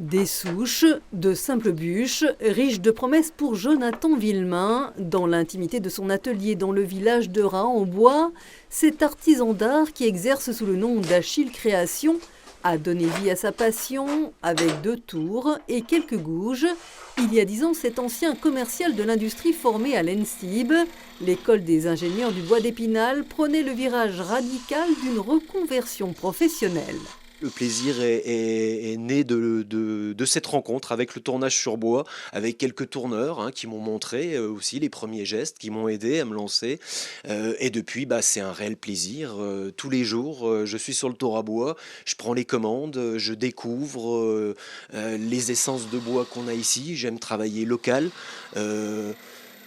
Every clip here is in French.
Des souches, de simples bûches, riches de promesses pour Jonathan Villemain. Dans l'intimité de son atelier dans le village de Rahan-en-Bois, cet artisan d'art qui exerce sous le nom d'Achille Création a donné vie à sa passion avec 2 tours et quelques gouges. Il y a 10 ans, cet ancien commercial de l'industrie formé à l'ENSTIB, l'école des ingénieurs du bois d'Épinal, prenait le virage radical d'une reconversion professionnelle. Le plaisir est né de cette rencontre avec le tournage sur bois, avec quelques tourneurs qui m'ont montré aussi les premiers gestes, qui m'ont aidé à me lancer. Et depuis, c'est un réel plaisir. Tous les jours, je suis sur le tour à bois, je prends les commandes, je découvre les essences de bois qu'on a ici. J'aime travailler local.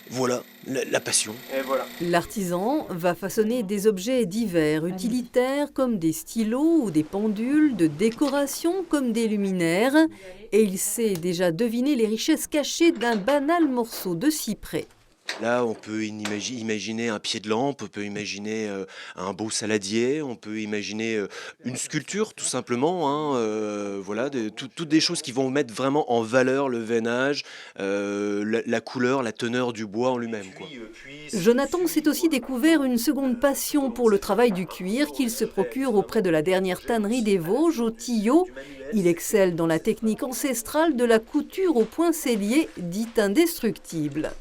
Voilà, la passion. Et voilà. L'artisan va façonner des objets divers, utilitaires comme des stylos ou des pendules, de décoration comme des luminaires. Et il sait déjà deviner les richesses cachées d'un banal morceau de cyprès. Là, on peut imaginer un pied de lampe, on peut imaginer un beau saladier, on peut imaginer une sculpture tout simplement. Voilà, toutes des choses qui vont mettre vraiment en valeur le veinage, la couleur, la teneur du bois en lui-même. Jonathan s'est aussi découvert une seconde passion pour le travail du cuir qu'il se procure auprès de la dernière tannerie des Vosges, au Tillot. Il excelle dans la technique ancestrale de la couture au point sellier, dite indestructible.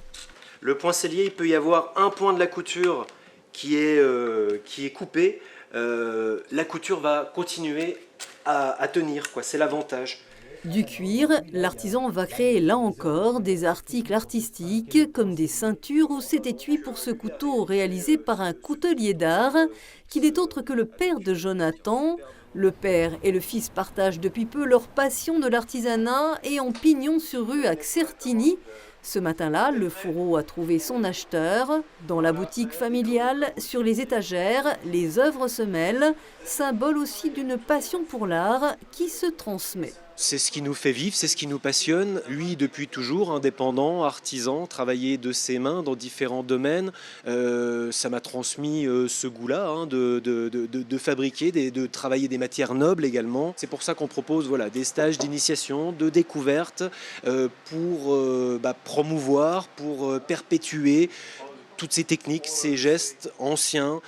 Le point sellier, il peut y avoir un point de la couture qui est coupé. La couture va continuer à tenir, c'est l'avantage. Du cuir, l'artisan va créer là encore des articles artistiques comme des ceintures ou cet étui pour ce couteau réalisé par un coutelier d'art qui n'est autre que le père de Jonathan. Le père et le fils partagent depuis peu leur passion de l'artisanat et en pignon sur rue à Certigny. Ce matin-là, le fourreau a trouvé son acheteur. Dans la boutique familiale, sur les étagères, les œuvres se mêlent, symbole aussi d'une passion pour l'art qui se transmet. C'est ce qui nous fait vivre, c'est ce qui nous passionne. Lui, depuis toujours, indépendant, artisan, travaillé de ses mains dans différents domaines. Ça m'a transmis ce goût-là de fabriquer, de travailler des matières nobles également. C'est pour ça qu'on propose des stages d'initiation, de découverte pour promouvoir, pour perpétuer toutes ces techniques, ces gestes anciens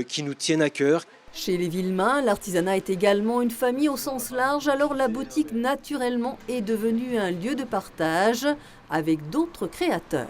qui nous tiennent à cœur. Chez les Villemain, l'artisanat est également une famille au sens large, alors la boutique naturellement est devenue un lieu de partage avec d'autres créateurs.